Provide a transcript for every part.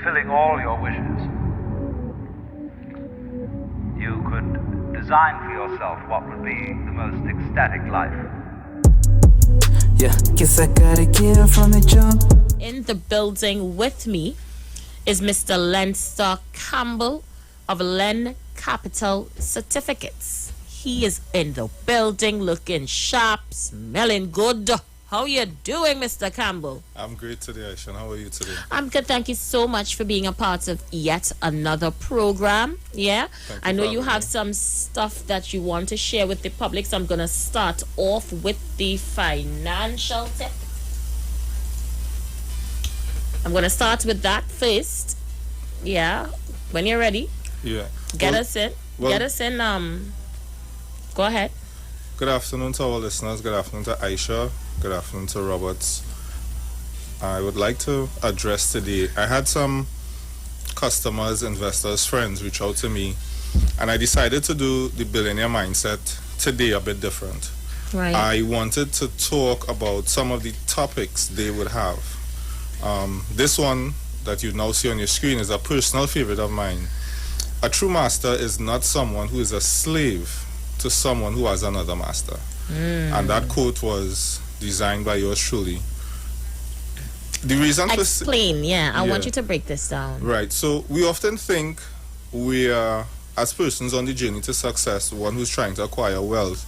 fulfilling all your wishes, you could design for yourself what would be the most ecstatic life. Yeah, guess I gotta get from the jump. In the building with me is Mr. Leinster Campbell of Len Capital Certificates. He is in the building looking sharp, smelling good. How you doing, Mr. Campbell? I'm great today, Aishan. How are you today? I'm good. Thank you so much for being a part of yet another program. Yeah, I know you have some stuff that you want to share with the public, so I'm going to start off with the financial tip. I'm going to start with that first. Yeah, when you're ready. Yeah. Get us in. Go ahead. Good afternoon to our listeners. Good afternoon to Aisha. Good afternoon to Roberts. I would like to address today, I had some customers, investors, friends reach out to me, and I decided to do the Billionaire Mindset today a bit different. Right. I wanted to talk about some of the topics they would have. This one that you now see on your screen is a personal favorite of mine. A true master is not someone who is a slave to someone who has another master. And that quote was designed by yours truly. The reason Explain, I want you to break this down. Right, so we often think we are, as persons on the journey to success, one who's trying to acquire wealth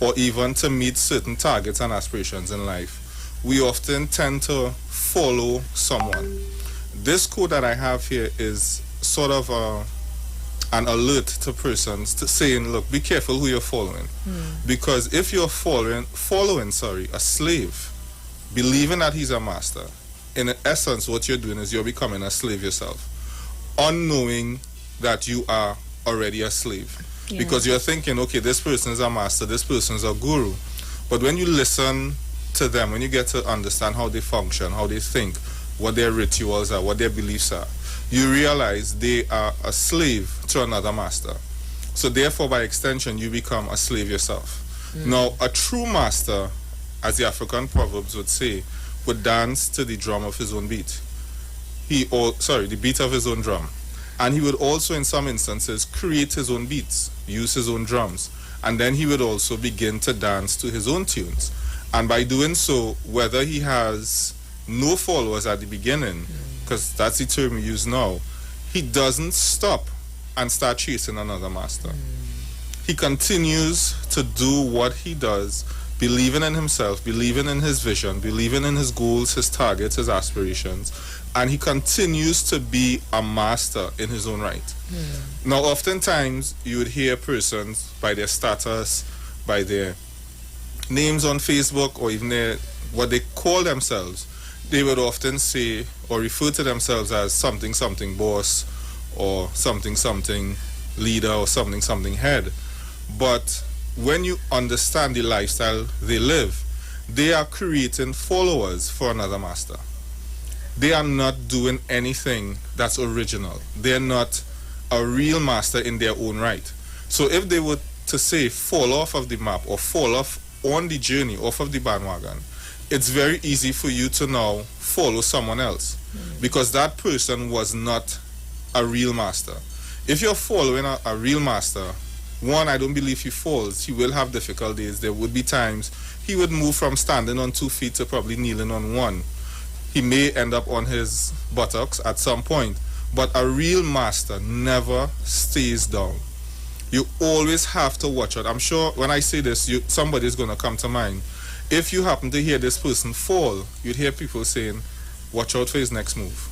or even to meet certain targets and aspirations in life, we often tend to follow someone. This quote that I have here is sort of an alert to persons to saying, look, be careful who you're following. Because if you're following a slave, believing that he's a master, in essence what you're doing is you're becoming a slave yourself, unknowing that you are already a slave. Because you're thinking, okay, this person is a master, this person is a guru. But when you listen to them, when you get to understand how they function, how they think, what their rituals are, what their beliefs are, you realize they are a slave to another master. So therefore, by extension, you become a slave yourself. Now, a true master, as the African proverbs would say, would dance to the drum of his own beat. The beat of his own drum. And he would also, in some instances, create his own beats, use his own drums. And then he would also begin to dance to his own tunes. And by doing so, whether he has no followers at the beginning, because that's the term we use now, he doesn't stop and start chasing another master. He continues to do what he does, believing in himself, believing in his vision, believing in his goals, his targets, his aspirations, and he continues to be a master in his own right. Now, oftentimes, you would hear persons by their status, by their names on Facebook, or even what they call themselves, they would often say or refer to themselves as something boss, or something leader, or something head. But when you understand the lifestyle they live, they are creating followers for another master. They are not doing anything that's original. They're not a real master in their own right. So if they were to say fall off of the map or fall off on the journey, off of the bandwagon, it's very easy for you to now follow someone else, because that person was not a real master. If you're following a real master, one, I don't believe he falls. He will have difficulties. There would be times he would move from standing on 2 feet to probably kneeling on one. He may end up on his buttocks at some point, but a real master never stays down. You always have to watch out. I'm sure when I say this, somebody's going to come to mind. If you happen to hear this person fall, you'd hear people saying, watch out for his next move.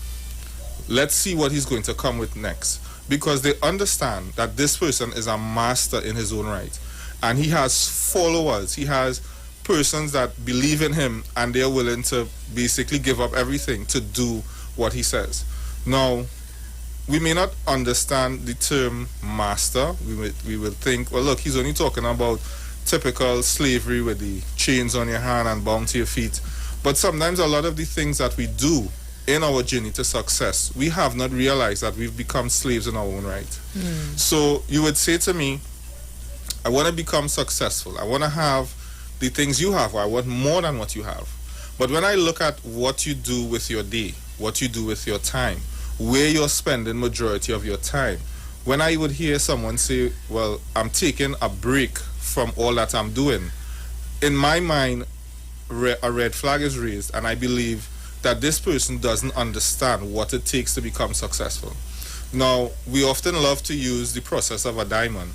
Let's see what he's going to come with next. Because they understand that this person is a master in his own right. And he has followers. He has persons that believe in him, and they're willing to basically give up everything to do what he says. Now, we may not understand the term master. We would think, well, look, he's only talking about typical slavery with the chains on your hand and bound to your feet. But sometimes a lot of the things that we do in our journey to success, we have not realized that we've become slaves in our own right. So you would say to me, I want to become successful. I want to have the things you have, or I want more than what you have. But when I look at what you do with your day, what you do with your time, where you're spending majority of your time. When I would hear someone say, well, I'm taking a break from all that I'm doing, in my mind, a red flag is raised, and I believe that this person doesn't understand what it takes to become successful. Now, we often love to use the process of a diamond,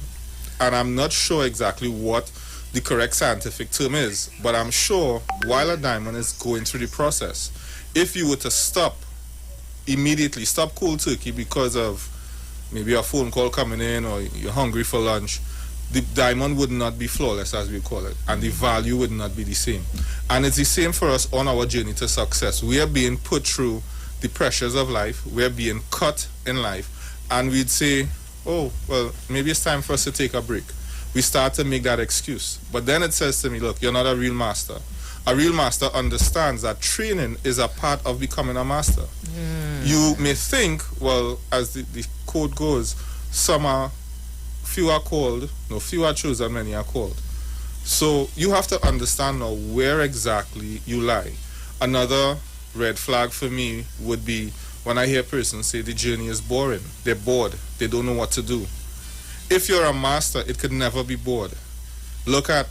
and I'm not sure exactly what the correct scientific term is, but I'm sure while a diamond is going through the process, if you were to stop immediately, stop cold turkey because of maybe a phone call coming in or you're hungry for lunch, the diamond would not be flawless, as we call it, and the value would not be the same. And it's the same for us on our journey to success. We are being put through the pressures of life, we're being cut in life, and we'd say, oh, well, maybe it's time for us to take a break. We start to make that excuse. But then it says to me, look, you're not a real master. A real master understands that training is a part of becoming a master. You may think, well, as the quote goes, few are called, no, few are chosen, many are called. So you have to understand now where exactly you lie. Another red flag for me would be when I hear persons say the journey is boring. They're bored. They don't know what to do. If you're a master, it could never be bored. Look at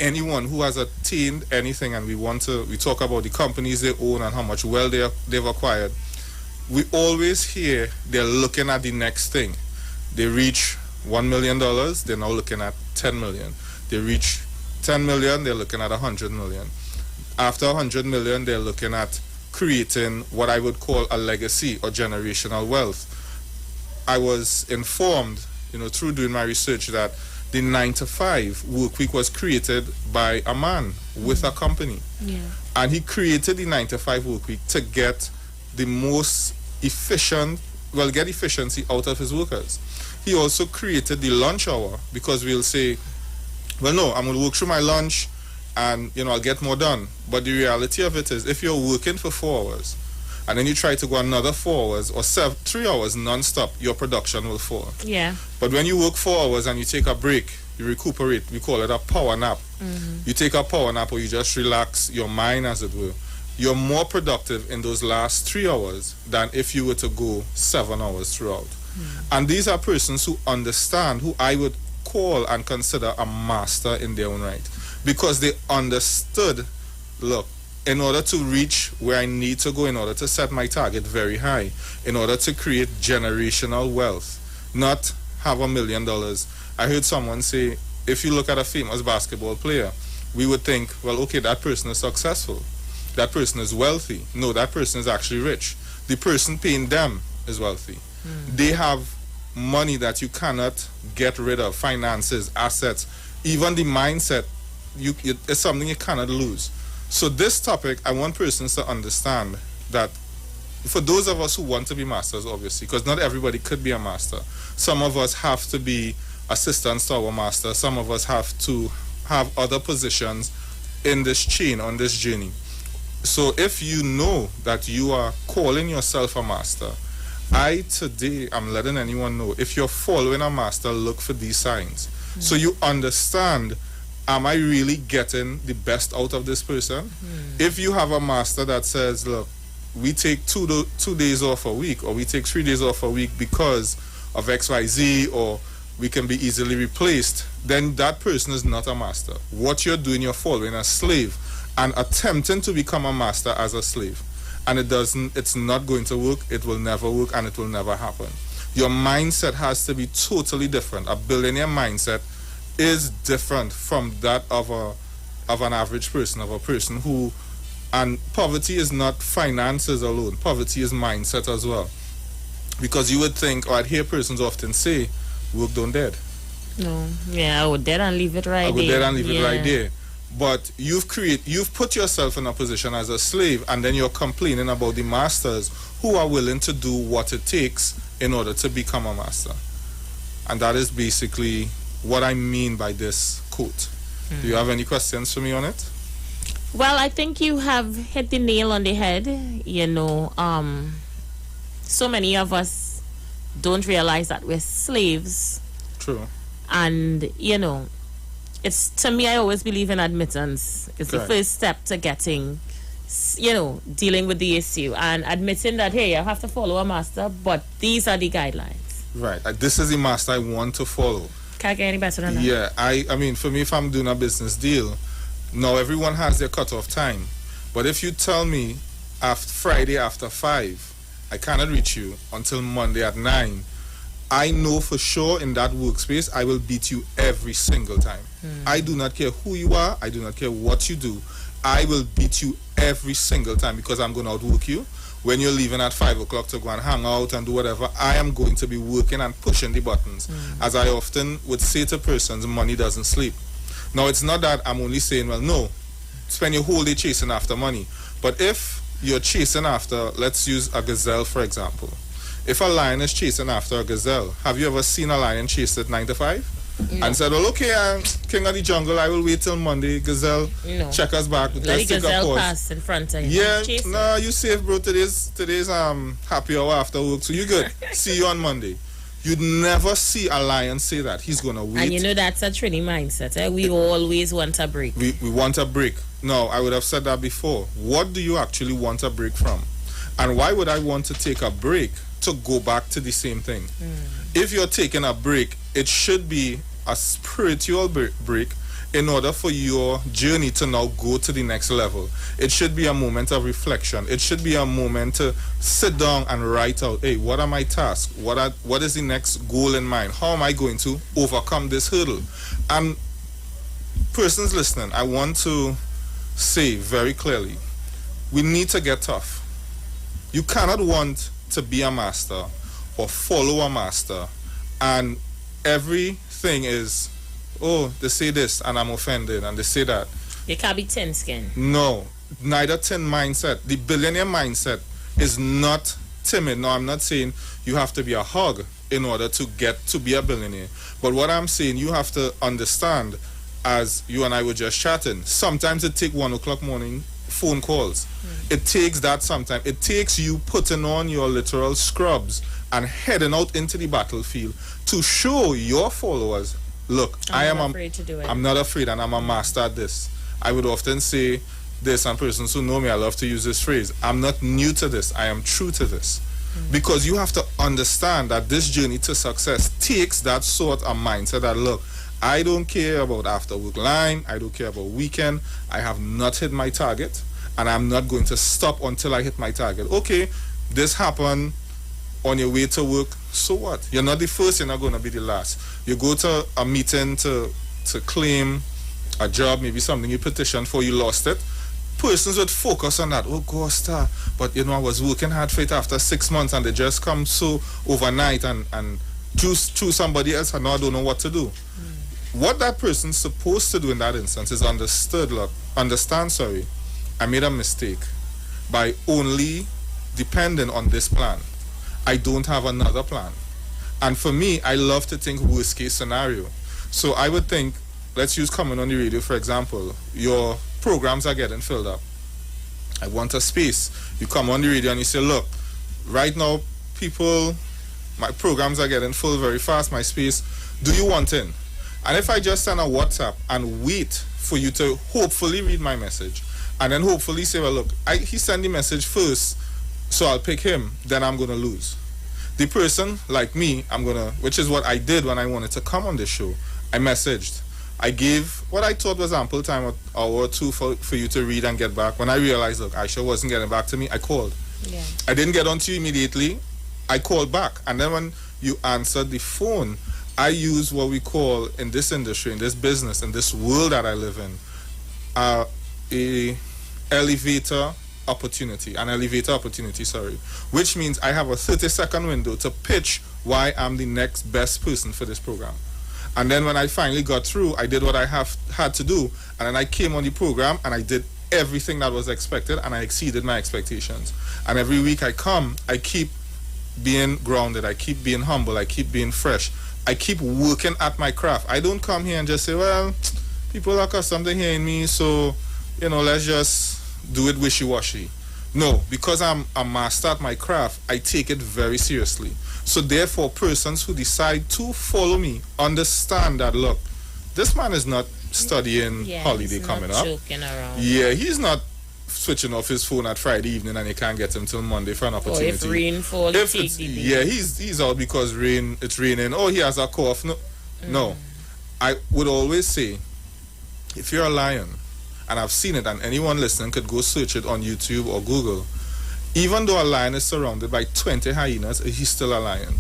anyone who has attained anything, and we talk about the companies they own and how much wealth they've acquired. We always hear they're looking at the next thing. They reach $1 million, they're now looking at 10 million. They reach 10 million, they're looking at 100 million. After 100 million, they're looking at creating what I would call a legacy or generational wealth. I was informed, through doing my research, that the 9-to-5 work week was created by a man with a company. Yeah. And he created the 9-to-5 work week to get the most get efficiency out of his workers. He also created the lunch hour, because we'll say, well, no, I'm going to work through my lunch and, I'll get more done. But the reality of it is, if you're working for 4 hours and then you try to go another 4 hours or 3 hours non-stop, your production will fall. Yeah. But when you work 4 hours and you take a break, you recuperate, we call it a power nap. You take a power nap, or you just relax your mind, as it were. You're more productive in those last 3 hours than if you were to go 7 hours throughout. And these are persons who understand, who I would call and consider a master in their own right, because they understood, look, in order to reach where I need to go, in order to set my target very high, in order to create generational wealth, not have $1 million. I heard someone say, if you look at a famous basketball player, we would think, well, okay, that person is successful. That person is wealthy. No, that person is actually rich. The person paying them is wealthy. They have money that you cannot get rid of, finances, assets, even the mindset. It's something you cannot lose. So this topic, I want persons to understand that for those of us who want to be masters, obviously, because not everybody could be a master. Some of us have to be assistants to our master. Some of us have to have other positions in this chain, on this journey. So if you know that you are calling yourself a master, today I'm letting anyone know, if you're following a master, look for these signs. So you understand, am I really getting the best out of this person? If you have a master that says, look, we take 2 days off a week, or we take 3 days off a week because of XYZ, or we can be easily replaced, then that person is not a master. What you're doing, you're following a slave and attempting to become a master as a slave. And it's not going to work, it will never work, and it will never happen. Your mindset has to be totally different. A billionaire mindset is different from that of an average person, of a person who, and poverty is not finances alone, poverty is mindset as well. Because you would think, or I'd hear persons often say, work don't dead. No, yeah, I would dead and leave it right there. I would dead and leave it right there. But you've put yourself in a position as a slave, and then you're complaining about the masters who are willing to do what it takes in order to become a master. And that is basically what I mean by this quote. Do you have any questions for me on it? Well, I think you have hit the nail on the head. So many of us don't realize that we're slaves. True. And, it's, to me, I always believe in admittance. It's the first step to getting dealing with the issue and admitting that, hey, I have to follow a master, but these are the guidelines. Right. This is the master I want to follow. Can't get any better than that. Yeah. I mean, for me, if I'm doing a business deal, now everyone has their cutoff time. But if you tell me after Friday after 5, I cannot reach you until Monday at 9, I know for sure in that workspace I will beat you every single time. I do not care who you are. I do not care what you do. I will beat you every single time because I'm going to outwork you. When you're leaving at 5 o'clock to go and hang out and do whatever, I am going to be working and pushing the buttons. As I often would say to persons, money doesn't sleep. Now, it's not that I'm only saying, well, no, spend your whole day chasing after money. But if you're chasing after, let's use a gazelle, for example. If a lion is chasing after a gazelle, have you ever seen a lion chase it 9 to 5? No. And said, well, okay, I'm king of the jungle. I will wait till Monday. Gazelle, check us back. Let the gazelle pass in front of you. Yeah, no, you safe, bro. Today's happy hour after work, so you good. See you on Monday. You'd never see a lion say that. He's going to wait. And that's a Trini mindset. Eh? We always want a break. We want a break. No, I would have said that before. What do you actually want a break from? And why would I want to take a break to go back to the same thing? If you're taking a break, it should be a spiritual break in order for your journey to now go to the next level. It should be a moment of reflection. It should be a moment to sit down and write out, hey, what are my tasks? What is the next goal in mind? How am I going to overcome this hurdle? And persons listening, I want to say very clearly, we need to get tough. You cannot want to be a master or follow a master and everything is, oh, they say this and I'm offended and they say that. You can't be thin skin. No, neither thin mindset. The billionaire mindset is not timid. No, I'm not saying you have to be a hog in order to get to be a billionaire. But what I'm saying, you have to understand, as you and I were just chatting, sometimes it takes 1 o'clock morning phone calls. It takes that sometimes. It takes you putting on your literal scrubs and heading out into the battlefield to show your followers, look, I'm not afraid to do it. I'm not afraid and I'm a master at this. I would often say this, and persons who know me, I love to use this phrase, I'm not new to this, I am true to this. Because you have to understand that this journey to success takes that sort of mindset that, look, I don't care about after work line, I don't care about weekend, I have not hit my target, and I'm not going to stop until I hit my target. Okay, this happened on your way to work, so what? You're not the first, you're not going to be the last. You go to a meeting to claim a job, maybe something you petitioned for, you lost it. Persons would focus on that. Oh, God, star. But, I was working hard for it after 6 months and they just come so overnight and choose somebody else and now I don't know what to do. What that person's supposed to do in that instance is understand, I made a mistake by only depending on this plan. I don't have another plan. And for me, I love to think worst case scenario. So I would think, let's use Coming on the Radio, for example. Your programs are getting filled up. I want a space. You come on the radio and you say, look, right now, people, my programs are getting full very fast, my space. Do you want in? And if I just send a WhatsApp and wait for you to hopefully read my message, and then hopefully say, well, look, he sent the message first, so I'll pick him, then I'm going to lose. The person, like me, which is what I did when I wanted to come on this show, I messaged. I gave what I thought was ample time, an hour or two for you to read and get back. When I realized, look, Aisha wasn't getting back to me, I called. Yeah. I didn't get on to you immediately. I called back. And then when you answered the phone, I use what we call in this industry, in this business, in this world that I live in, an elevator opportunity, which means I have a 30-second window to pitch why I'm the next best person for this program. And then when I finally got through, I did what I had to do, and then I came on the program and I did everything that was expected and I exceeded my expectations. And every week I come, I keep being grounded, I keep being humble, I keep being fresh, I keep working at my craft. I don't come here and just say, well, people are accustomed to hearing me, so, let's just do it wishy-washy. No, because I'm a master at my craft, I take it very seriously. So therefore, persons who decide to follow me understand that, look, this man is not studying holiday coming up. Joking around. Yeah, he's not switching off his phone at Friday evening and you can't get him till Monday for an Or opportunity. if rain fall, If take it's, the baby. yeah, he's out because it's raining. Oh, he has a cough. No. I would always say, if you're a lion, and I've seen it, and anyone listening could go search it on YouTube or Google, even though a lion is surrounded by 20 hyenas, he's still a lion.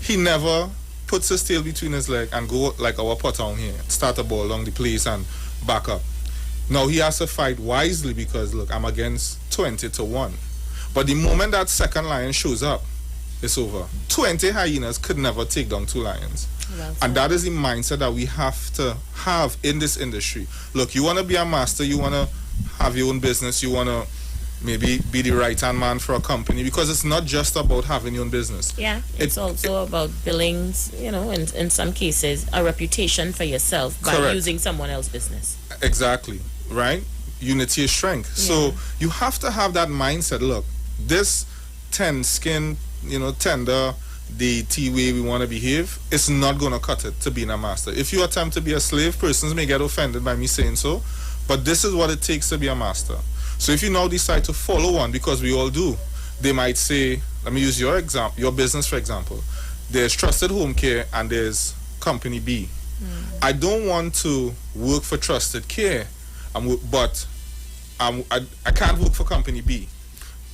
He never puts his tail between his legs and go like our Potown here, start a ball along the place and back up. Now he has to fight wisely because look, I'm against 20-1. But the moment that second lion shows up, it's over. 20 hyenas could never take down 2 lions. Well And that is the mindset that we have to have in this industry. Look, you want to be a master, you want to have your own business, you want to maybe be the right-hand man for a company, because it's not just about having your own business. Yeah, it's also about building, in some cases, a reputation for yourself by Correct. using someone else's business. Exactly, right? Unity is strength. So you have to have that mindset. Look, this skin, tender, the way we want to behave, it's not going to cut it to being a master. If you attempt to be a slave, persons may get offended by me saying so, but this is what it takes to be a master. So if you now decide to follow one, because we all do, they might say, let me use your example, your business for example. There's Trusted Home Care and there's Company B. I don't want to work for Trusted Care, but I can't work for Company B.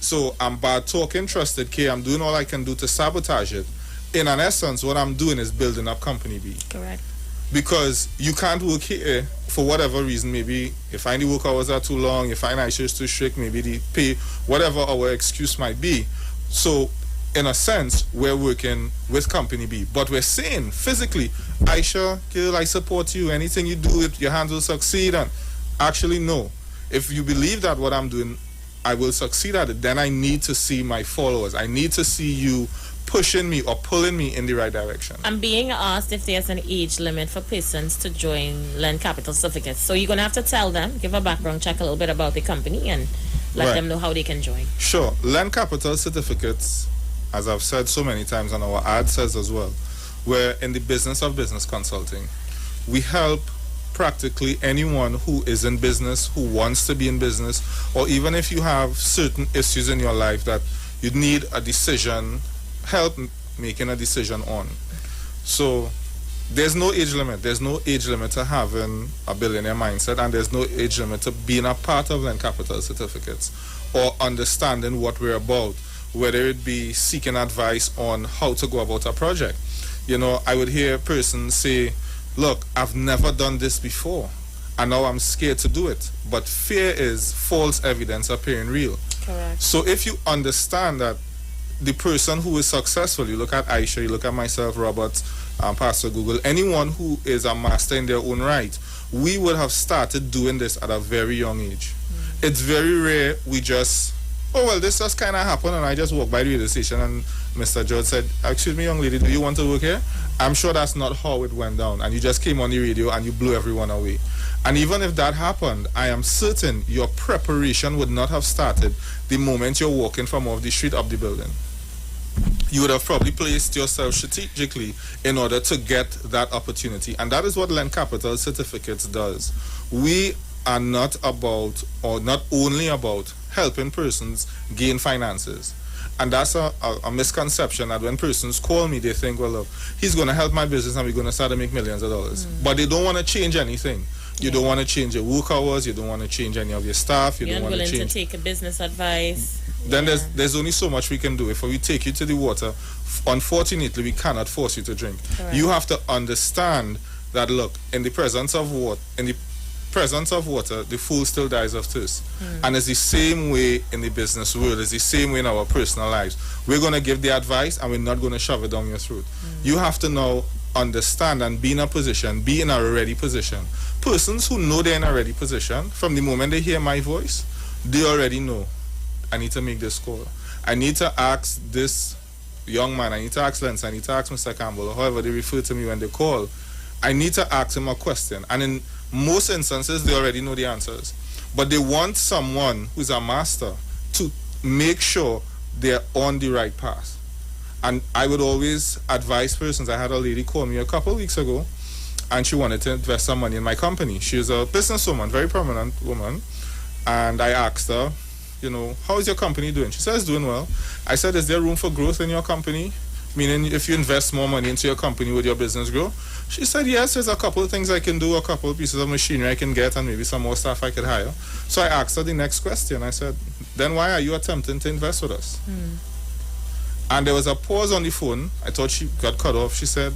So I'm bad talking Trusted Care. I'm doing all I can do to sabotage it. In an essence, what I'm doing is building up Company B. Correct. Because you can't work here for whatever reason. Maybe you find the work hours are too long, you find Aisha is too strict, maybe the pay, whatever our excuse might be. So in a sense, we're working with Company B. But we're saying physically, Aisha, girl, I support you. Anything you do, your hands will succeed. And actually, no. If you believe that what I'm doing, I will succeed at it, then I need to see my followers. I need to see you pushing me or pulling me in the right direction. I'm being asked if there's an age limit for persons to join Lend Capital Certificates. So you're going to have to tell them, give a background check a little bit about the company and let Right. them know how they can join. Sure. Lend Capital Certificates, as I've said so many times and our ad says as well, we're in the business of business consulting. We help practically anyone who is in business, who wants to be in business, or even if you have certain issues in your life that you need a decision, help making a decision on. So there's no age limit. There's no age limit to having a billionaire mindset, and there's no age limit to being a part of Lend Capital Certificates or understanding what we're about, whether it be seeking advice on how to go about a project. I would hear a person say, look, I've never done this before, and now I'm scared to do it. But fear is false evidence appearing real. Correct. So if you understand that the person who is successful, you look at Aisha, you look at myself, Robert, Pastor Google, anyone who is a master in their own right, we would have started doing this at a very young age. It's very rare we just, this just kind of happened and I just walked by the radio station and Mr. George said, excuse me, young lady, do you want to work here? I'm sure that's not how it went down, and you just came on the radio and you blew everyone away. And even if that happened, I am certain your preparation would not have started the moment you're walking from off the street up the building. You would have probably placed yourself strategically in order to get that opportunity. And that is what Lend Capital Certificates does. We are not about, or not only about, helping persons gain finances. And that's a misconception that when persons call me, they think, well, look, he's going to help my business and we're going to start to make millions of dollars. But they don't want to change anything. You don't want to change your work hours. You don't want to change any of your staff. You You're don't want to unwilling change. to take a business advice. Then there's only so much we can do. If we take you to the water, unfortunately, we cannot force you to drink. Correct. You have to understand that, look, in the presence of water, the fool still dies of thirst. And it's the same way in the business world. It's the same way in our personal lives. We're going to give the advice and we're not going to shove it down your throat. You have to now understand and be in a position, be in a ready position. Persons who know they're in a ready position, from the moment they hear my voice, they already know, I need to make this call. I need to ask this young man, I need to ask Lens, I need to ask Mr. Campbell, or however they refer to me when they call. I need to ask him a question. And in most instances, they already know the answers. But they want someone who's a master to make sure they're on the right path. And I would always advise persons. I had a lady call me a couple of weeks ago, and she wanted to invest some money in my company. She was a businesswoman, very prominent woman. and I asked her, how is your company doing? She said it's doing well. I said, is there room for growth in your company? Meaning, if you invest more money into your company, would your business grow? She said, yes, there's a couple of things I can do, a couple of pieces of machinery I can get, and maybe some more staff I could hire. So I asked her the next question. I said, then why are you attempting to invest with us? And there was a pause on the phone. I thought she got cut off. She said,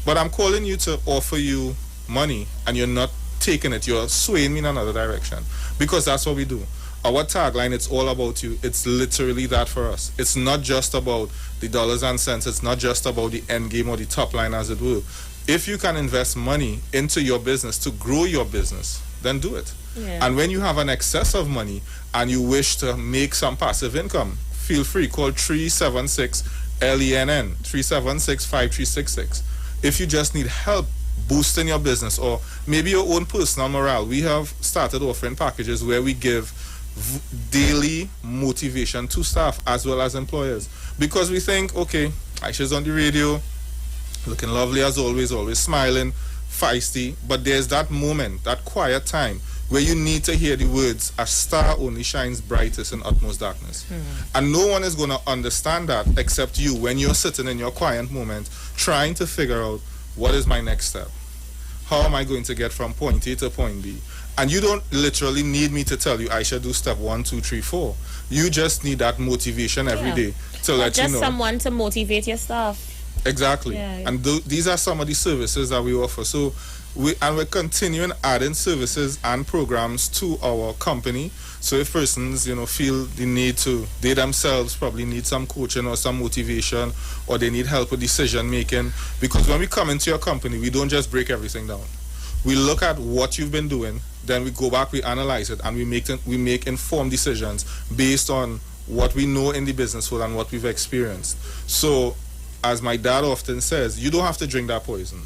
but I'm calling you to offer you money, and you're not taking it. You're swaying me in another direction. Because that's what we do. Our tagline, it's all about you. It's literally that for us. It's not just about the dollars and cents. It's not just about the end game or the top line, as it were. If you can invest money into your business to grow your business, then do it. Yeah. And when you have an excess of money and you wish to make some passive income, feel free. Call 376-LENN, 376-5366. If you just need help boosting your business or maybe your own personal morale, we have started offering packages where we give daily motivation to staff as well as employers, because we think, okay, Aisha's on the radio looking lovely as always smiling, feisty, but there's that moment, that quiet time where you need to hear the words, a star only shines brightest in utmost darkness. And no one is going to understand that except you when you're sitting in your quiet moment trying to figure out, what is my next step? How am I going to get from point A to point B? And you don't literally need me to tell you, I should do step 1, 2, 3, 4. You just need that motivation every day to let you know. Just someone to motivate your staff. Exactly. Yeah. And these are some of the services that we offer. So we're continuing adding services and programs to our company. So if persons, feel the need to, they themselves probably need some coaching or some motivation, or they need help with decision making. Because when we come into your company, we don't just break everything down. We look at what you've been doing, then we go back, we analyze it, and we make informed decisions based on what we know in the business world and what we've experienced. So, as my dad often says, you don't have to drink that poison.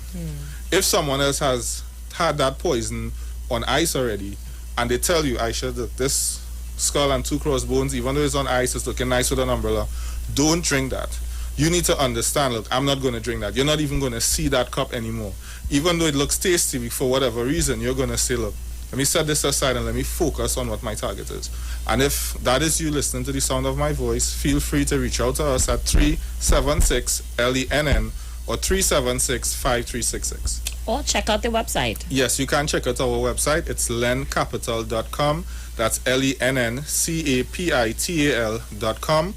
If someone else has had that poison on ice already, and they tell you, Aisha, that this skull and 2 crossbones, even though it's on ice, it's looking nice with an umbrella, don't drink that. You need to understand, look, I'm not going to drink that. You're not even going to see that cup anymore. Even though it looks tasty, for whatever reason, you're going to say, look, let me set this aside and let me focus on what my target is. And if that is you listening to the sound of my voice, feel free to reach out to us at 376-LENN or 376-5366. Or check out the website. Yes, you can check out our website. It's lenncapital.com. That's LENNCAPITAL.com.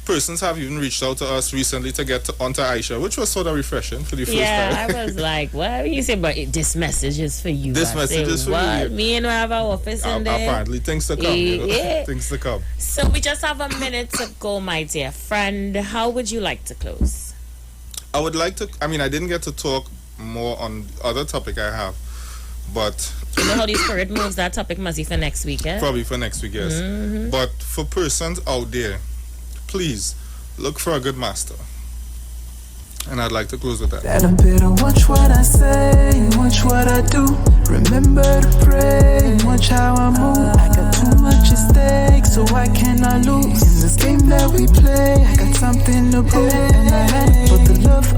Persons have even reached out to us recently to get onto Aisha, which was sort of refreshing for the first time. Yeah, I was like, what you say? But this message is for you. This message is for you. Me and I have our office in there. Apparently, things to come. Yeah. Things to come. So we just have a minute to go, my dear friend. How would you like to close? I would like to, I didn't get to talk more on the other topic I have, but You know how the spirit moves, that topic must be for next week, eh? Probably for next week, yes. But for persons out there, please look for a good master. And I'd like to close with that. That I better watch what I say, watch what I do. Remember to pray, watch how I move. I got too much at stake, so I cannot lose. In this game that we play, I got something to prove. And I had but the love